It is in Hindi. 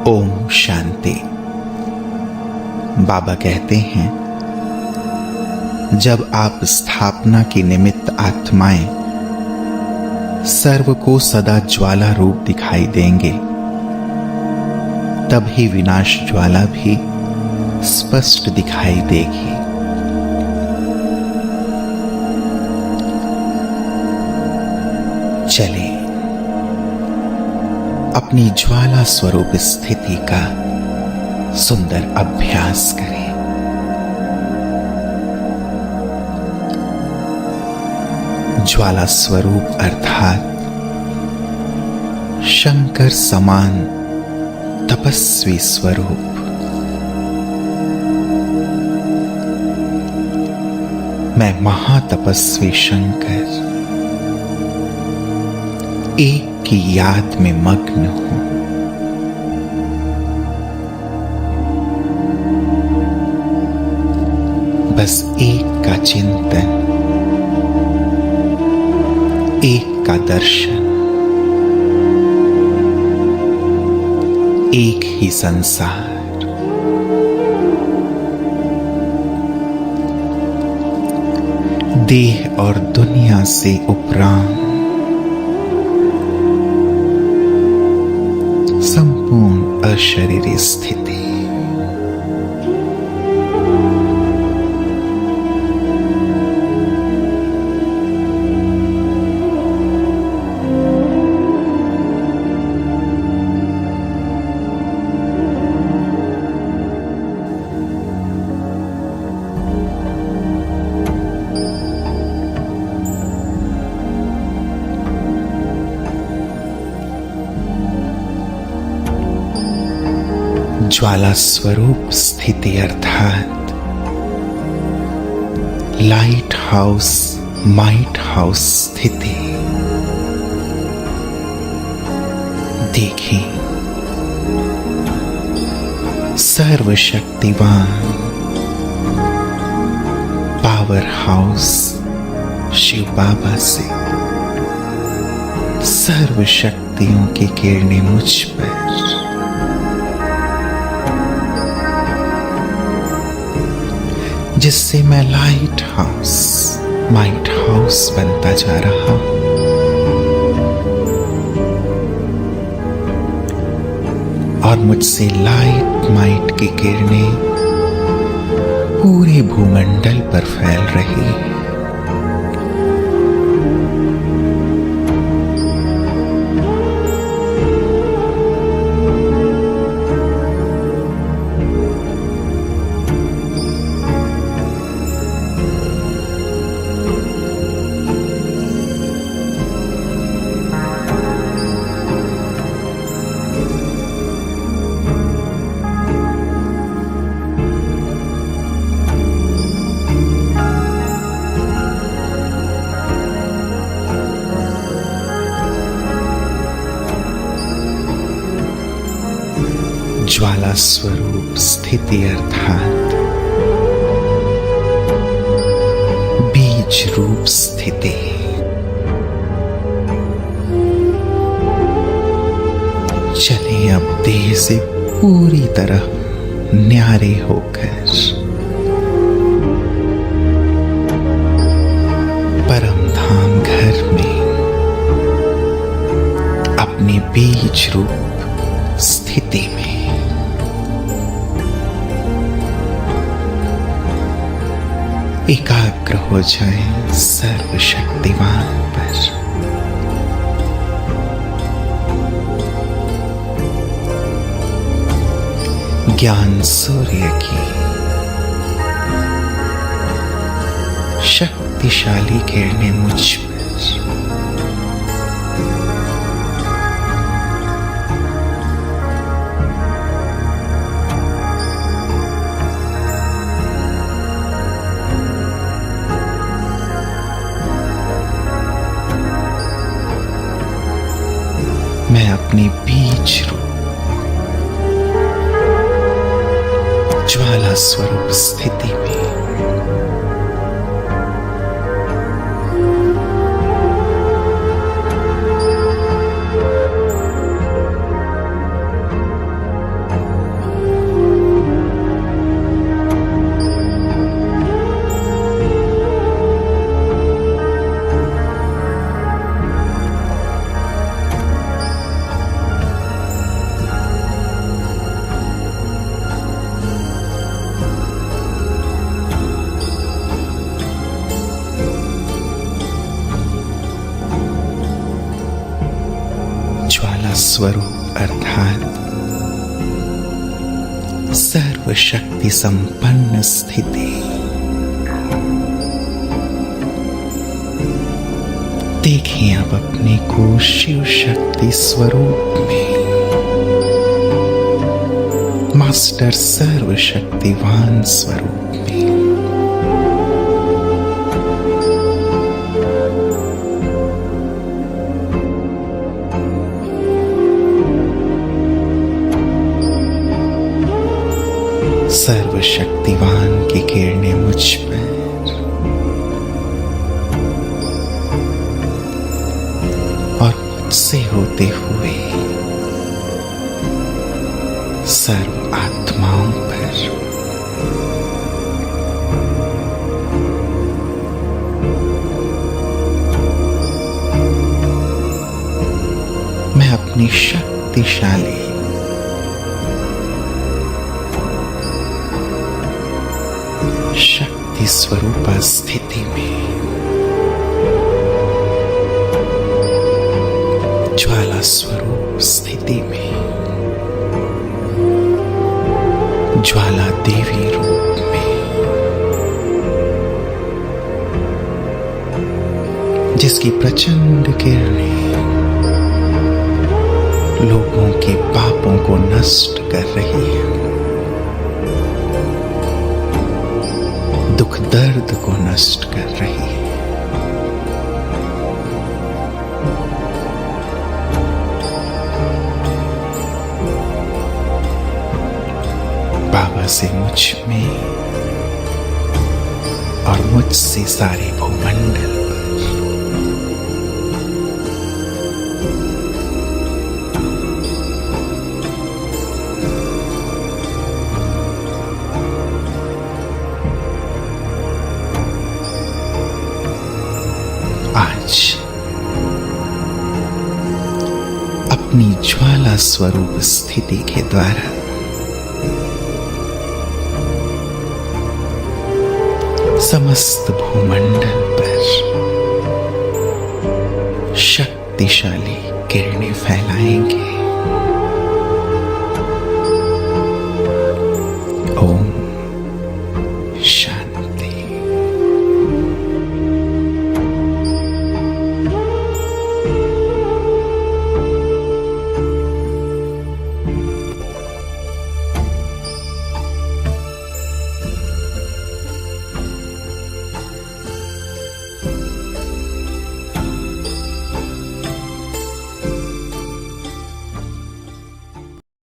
ओम शांति। बाबा कहते हैं, जब आप स्थापना की निमित्त आत्माएं सर्व को सदा ज्वाला रूप दिखाई देंगे, तब ही विनाश ज्वाला भी स्पष्ट दिखाई देगी। चले अपनी ज्वाला स्वरूप स्थिति का सुंदर अभ्यास करें। ज्वाला स्वरूप अर्थात शंकर समान तपस्वी स्वरूप। मैं महातपस्वी शंकर एक की याद में मग्न हूं। बस एक का चिंतन, एक का दर्शन, एक ही संसार। देह और दुनिया से उपरांत संपूर्ण अशरीरी स्थिति। ज्वाला स्वरूप स्थिति अर्थात लाइट हाउस माइट हाउस स्थिति। देखिए, सर्वशक्तिवान पावर हाउस शिव बाबा से सर्व शक्तियों की किरणें मुझ पर, जिससे मैं लाइट हाउस माइट हाउस बनता जा रहा हूं। और मुझसे लाइट माइट की किरणें पूरे भूमंडल पर फैल रही है। ज्वाला स्वरूप स्थिति अर्थात बीज रूप स्थिति। चले अब देह से पूरी तरह न्यारे होकर परम धाम घर में अपने बीज रूप स्थिति में एकाग्र हो जाए सर्वशक्तिवान पर। ज्ञान सूर्य की शक्तिशाली किरणें मुझ पर, मैं अपनी बीज रूप ज्वाला स्वरूप स्थिति में स्वरूप अर्थात सर्वशक्ति संपन्न स्थिति। देखें अब अपने को शिव शक्ति स्वरूप में, मास्टर सर्वशक्तिवान स्वरूप में। सर्वशक्तिवान की किरणें मुझ पर और मुझसे होते हुए सर्व आत्माओं पर मैं अपनी शक्तिशाली शक्ति स्वरूप स्थिति में, ज्वाला स्वरूप स्थिति में, ज्वाला देवी रूप में, जिसकी प्रचंड किरणें लोगों के पापों को नष्ट कर रही है, दुख दर्द को नष्ट कर रही है। बाबा से मुझ में और मुझसे सारे भूमंडल पर आज अपनी ज्वाला स्वरूप स्थिति के द्वारा समस्त भूमंडल पर शक्तिशाली किरणें फैलाएंगे।